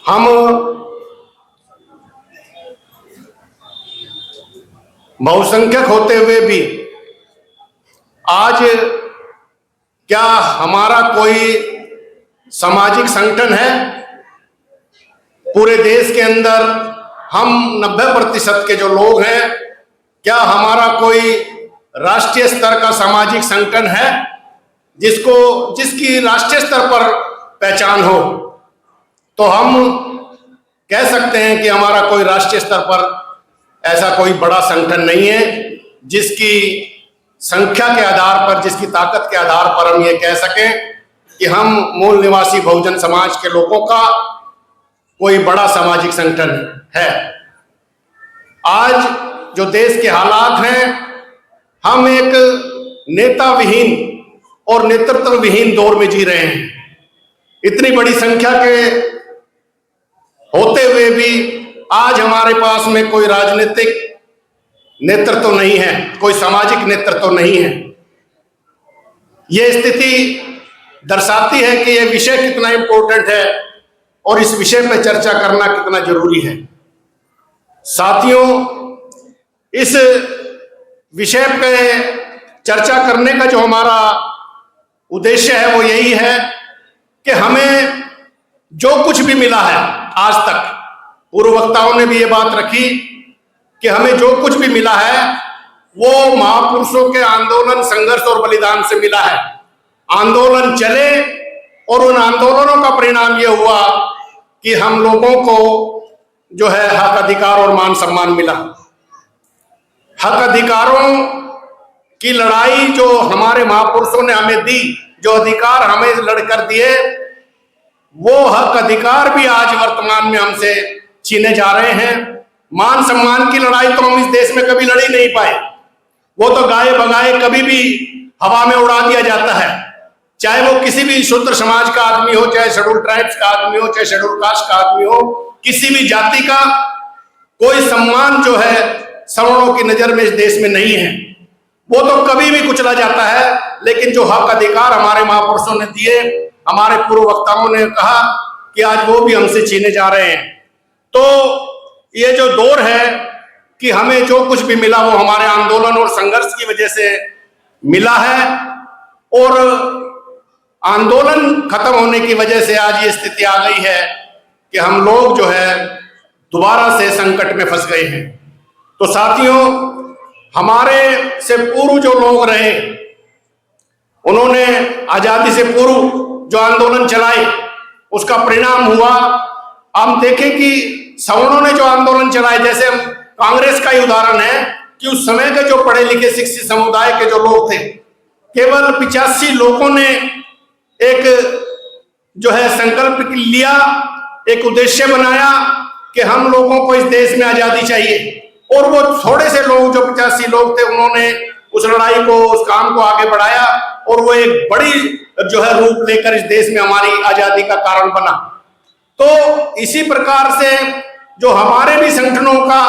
हम बहुसंख्यक होते हुए भी आज क्या हमारा कोई सामाजिक संगठन है? पूरे देश के अंदर हम 90% के जो लोग हैं, क्या हमारा कोई राष्ट्रीय स्तर का सामाजिक संगठन है जिसकी राष्ट्रीय स्तर पर पहचान हो? तो हम कह सकते हैं कि हमारा कोई राष्ट्रीय स्तर पर ऐसा कोई बड़ा संगठन नहीं है जिसकी संख्या के आधार पर, जिसकी ताकत के आधार पर हम ये कह सकें कि हम मूल निवासी बहुजन समाज के लोगों का कोई बड़ा सामाजिक संगठन है। आज जो देश के हालात हैं, हम एक नेता विहीन और नेतृत्व विहीन दौर में जी रहे हैं। इतनी बड़ी संख्या के होते हुए भी आज हमारे पास में कोई राजनीतिक नेतृत्व नहीं है, कोई सामाजिक नेतृत्व नहीं है। यह स्थिति दर्शाती है कि यह विषय कितना इंपॉर्टेंट है और इस विषय पर चर्चा करना कितना जरूरी है। साथियों, इस विषय पे चर्चा करने का जो हमारा उद्देश्य है वो यही है कि हमें जो कुछ भी मिला है आज तक, पूर्व वक्ताओं ने भी ये बात रखी कि हमें जो कुछ भी मिला है वो महापुरुषों के आंदोलन, संघर्ष और बलिदान से मिला है। आंदोलन चले और उन आंदोलनों का परिणाम ये हुआ कि हम लोगों को जो है हक, अधिकार और मान सम्मान मिला। हक अधिकारों की लड़ाई जो हमारे महापुरुषों ने हमें दी, जो अधिकार हमें लड़कर दिए, वो हक अधिकार भी आज वर्तमान में हमसे छीने जा रहे हैं। मान सम्मान की लड़ाई तो हम इस देश में कभी लड़ ही नहीं पाए, वो तो गाए बगाए कभी भी हवा में उड़ा दिया जाता है। चाहे वो किसी भी शूद्र समाज का आदमी हो, चाहे शेड्यूल ट्राइब्स का आदमी हो, चाहे शेड्यूल कास्ट का आदमी हो, किसी भी जाति का कोई सम्मान जो है सवर्णों की नजर में इस देश में नहीं है, वो तो कभी भी कुचला जाता है। लेकिन जो हक अधिकार हमारे महापुरुषों ने दिए, हमारे पूर्व वक्ताओं ने कहा कि आज वो भी हमसे छीने जा रहे हैं। तो ये जो दौर है कि हमें जो कुछ भी मिला वो हमारे आंदोलन और संघर्ष की वजह से मिला है, और आंदोलन खत्म होने की वजह से आज ये स्थिति आ गई है कि हम लोग जो है दोबारा से संकट में फंस गए हैं। तो साथियों, हमारे से पूर्व जो लोग रहे, उन्होंने आजादी से पूर्व जो आंदोलन चलाए, उसका परिणाम हुआ हम देखें कि सवर्णों ने जो आंदोलन चलाए, जैसे कांग्रेस का ही उदाहरण है कि उस समय के जो पढ़े लिखे शिक्षित समुदाय के जो लोग थे, केवल 85 लोगों ने एक जो है संकल्प लिया, एक उद्देश्य बनाया कि हम लोगों को इस देश में आजादी चाहिए, और वो थोड़े से लोग जो 85 लोग थे, उन्होंने उस लड़ाई को, उस काम को आगे बढ़ाया, और वो एक बड़ी जो है रूप लेकर इस देश में हमारी आजादी का कारण बना। तो इसी प्रकार से जो हमारे भी संगठनों का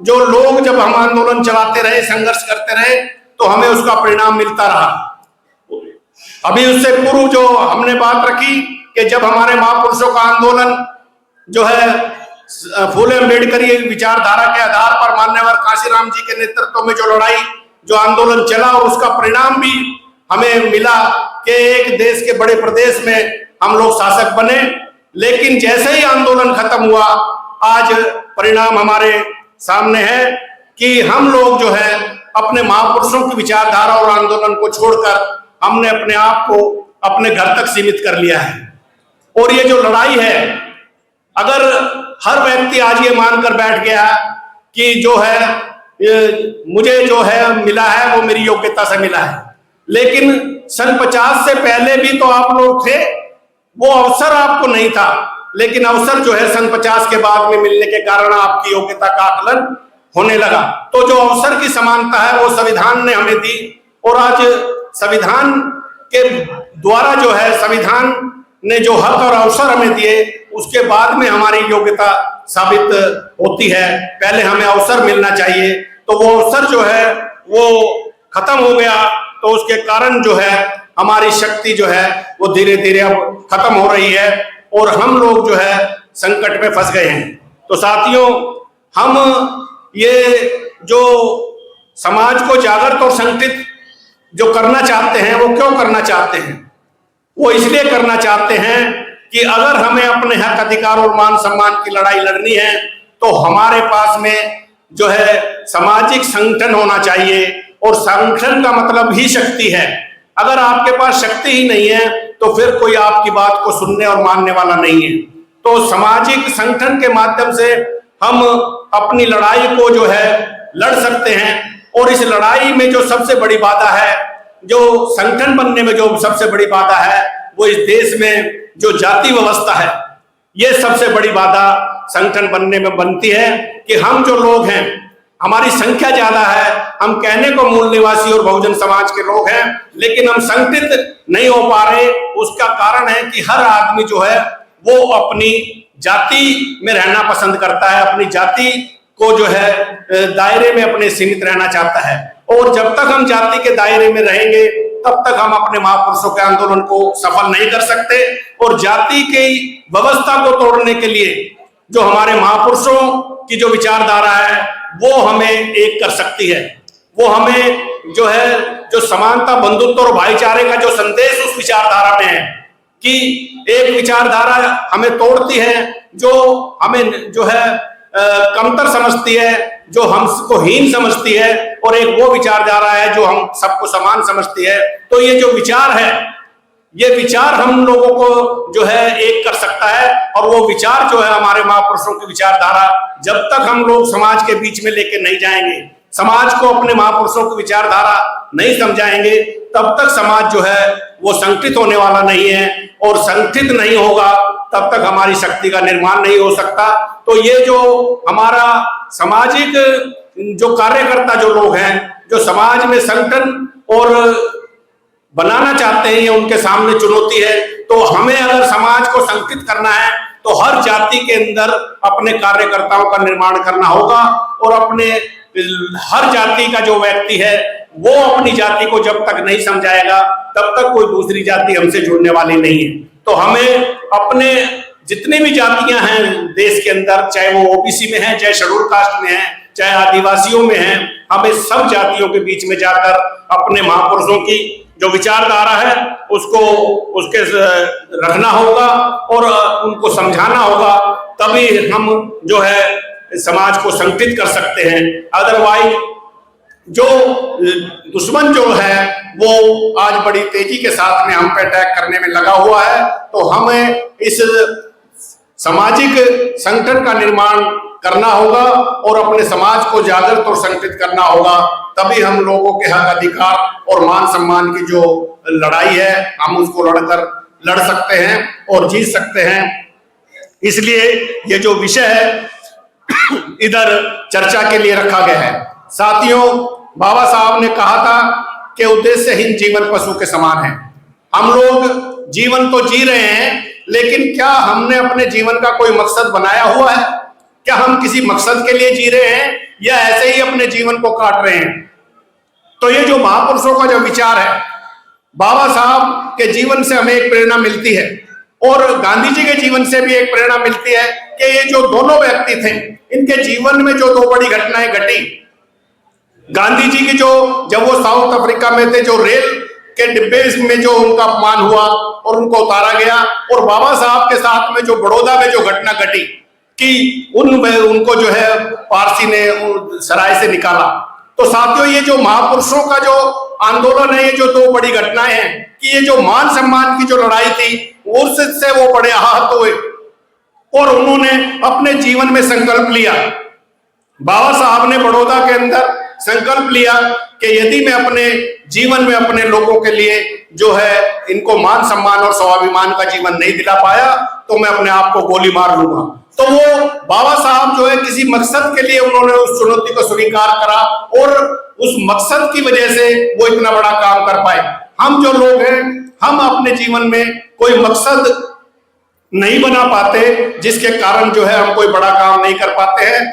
जो लोग, जब हम आंदोलन चलाते रहे, संघर्ष करते रहे, तो हमें उसका परिणाम मिलता रहा। अभी उससे पूर्व जो हमने बात रखी कि जब हमारे महापुरुषों का आंदोलन जो है फूले अम्बेडकरी विचारधारा के आधार पर मान्यवर कांशीराम जी के नेतृत्व में जो लड़ाई, जो आंदोलन चला, और उसका परिणाम भी हमें मिला कि एक देश के बड़े प्रदेश में हम लोग शासक बने। लेकिन जैसे ही आंदोलन खत्म हुआ, आज परिणाम हमारे सामने है कि हम लोग जो है अपने महापुरुषों की विचारधारा और आंदोलन को छोड़कर हमने अपने आप को अपने घर तक सीमित कर लिया है। और ये जो लड़ाई है, अगर हर व्यक्ति आज ये मानकर बैठ गया कि जो है मुझे जो है मिला है वो मेरी योग्यता से मिला है, लेकिन सन 50 से पहले भी तो आप लोग थे, वो अवसर आपको नहीं था, लेकिन अवसर जो है सन 50 के बाद में मिलने के कारण आपकी योग्यता का आकलन होने लगा। तो जो अवसर की समानता है वो संविधान ने हमें दी, और आज संविधान के द्वारा जो है, संविधान ने जो हक और अवसर हमें दिए, उसके बाद में हमारी योग्यता साबित होती है। पहले हमें अवसर मिलना चाहिए, तो वो अवसर जो है वो खत्म हो गया, तो उसके कारण जो है हमारी शक्ति जो है वो धीरे धीरे अब खत्म हो रही है, और हम लोग जो है संकट में फंस गए हैं। तो साथियों, हम ये जो समाज को जागृत और संगठित जो करना चाहते हैं, वो क्यों करना चाहते हैं? वो इसलिए करना चाहते हैं कि अगर हमें अपने हक अधिकार और मान सम्मान की लड़ाई लड़नी है तो हमारे पास में जो है सामाजिक संगठन होना चाहिए, और संगठन का मतलब ही शक्ति है। अगर आपके पास शक्ति ही नहीं है तो फिर कोई आपकी बात को सुनने और मानने वाला नहीं है। तो सामाजिक संगठन के माध्यम से हम अपनी लड़ाई को जो है लड़ सकते हैं, और इस लड़ाई में जो सबसे बड़ी बाधा है, जो संगठन बनने में जो सबसे बड़ी बाधा है, वो इस देश में जो जाति व्यवस्था है, ये सबसे बड़ी बाधा संगठन बनने में बनती है कि हम जो लोग हैं, हमारी संख्या ज्यादा है, हम कहने को मूल निवासी और बहुजन समाज के लोग हैं, लेकिन हम संगठित नहीं हो पा रहे। उसका कारण है कि हर आदमी जो है वो अपनी जाति में रहना पसंद करता है, अपनी जाति को जो है दायरे में अपने सीमित रहना चाहता है। और जब तक हम जाति के दायरे में रहेंगे तब तक हम अपने महापुरुषों के आंदोलन को सफल नहीं कर सकते। और जाति की व्यवस्था को तोड़ने के लिए जो हमारे महापुरुषों की जो विचारधारा है वो हमें एक कर सकती है। वो हमें जो है जो समानता, बंधुत्व और भाईचारे का जो संदेश उस विचारधारा में है कि एक विचारधारा हमें तोड़ती है, जो हमें जो है कमतर समझती है, जो हमको हीन समझती है, और एक वो विचारधारा है जो हम सबको समान समझती है। तो ये जो विचार है, ये विचार हम लोगों को जो है एक कर सकता है। और वो विचार जो है हमारे महापुरुषों की विचारधारा, जब तक हम लोग समाज के बीच में लेके नहीं जाएंगे, समाज को अपने महापुरुषों की विचारधारा नहीं समझाएंगे, तब तक समाज जो है वो संगठित होने वाला नहीं है। और संगठित नहीं होगा तब तक हमारी शक्ति का निर्माण नहीं हो सकता। तो ये जो हमारा सामाजिक जो कार्यकर्ता जो लोग हैं, जो समाज में संगठन और बनाना चाहते हैं, ये उनके सामने चुनौती है। तो हमें अगर समाज को संगठित करना है तो हर जाति के अंदर अपने कार्यकर्ताओं का निर्माण करना होगा, और अपने हर जाति का जो व्यक्ति है वो अपनी जाति को जब तक नहीं समझाएगा तब तक कोई दूसरी जाति हमसे जुड़ने वाली नहीं है। तो हमें अपने जितनी भी जातियां हैं देश के अंदर, चाहे वो ओबीसी में है, चाहे शेड्यूल कास्ट में है, चाहे आदिवासियों में है, हमें सब जातियों के बीच में जाकर अपने महापुरुषों की जो विचारधारा है उसको उसके रखना होगा और उनको समझाना होगा। तभी हम जो है समाज को संगठित कर सकते हैं। अदरवाइज जो दुश्मन जो है वो आज बड़ी तेजी के साथ में हम पे अटैक करने में लगा हुआ है। तो हमें इस सामाजिक संगठन का निर्माण करना होगा और अपने समाज को जागृत और संगठित करना होगा। तभी हम लोगों के हक अधिकार और मान सम्मान की जो लड़ाई है हम उसको लड़ सकते हैं और जीत सकते हैं। इसलिए ये जो विषय है इधर चर्चा के लिए रखा गया है। साथियों, बाबा साहब ने कहा था कि उद्देश्यहीन जीवन पशु के समान है। हम लोग जीवन तो जी रहे हैं, लेकिन क्या हमने अपने जीवन का कोई मकसद बनाया हुआ है? क्या हम किसी मकसद के लिए जी रहे हैं या ऐसे ही अपने जीवन को काट रहे हैं? तो ये जो महापुरुषों का जो विचार है, बाबा साहब के जीवन से हमें एक प्रेरणा मिलती है और गांधी जी के जीवन से भी एक प्रेरणा मिलती है कि ये जो दोनों व्यक्ति थे, इनके जीवन में जो दो बड़ी घटनाएं घटी। गांधी जी की जो जब वो साउथ अफ्रीका में थे, जो रेल के डिब्बे में जो उनका अपमान हुआ और उनको उतारा गया, और बाबा साहब के साथ में जो बड़ौदा में जो घटना घटी कि उनको जो है पारसी ने सराय से निकाला। तो साथियों, ये जो महापुरुषों का जो आंदोलन है, ये जो दो बड़ी घटनाएं हैं कि ये जो मान सम्मान की जो लड़ाई थी उससे वो बड़े आहत हुए और उन्होंने अपने जीवन में संकल्प लिया। बाबा साहब ने बड़ौदा के अंदर संकल्प लिया कि यदि मैं अपने जीवन में अपने लोगों के लिए जो है इनको मान सम्मान और स्वाभिमान का जीवन नहीं दिला पाया तो मैं अपने आप को गोली मार लूंगा। तो वो बाबा साहब जो है किसी मकसद के लिए उन्होंने उस चुनौती को स्वीकार करा और उस मकसद की वजह से वो इतना बड़ा काम कर पाए। हम जो लोग हैं, हम अपने जीवन में कोई मकसद नहीं बना पाते, जिसके कारण जो है हम कोई बड़ा काम नहीं कर पाते हैं।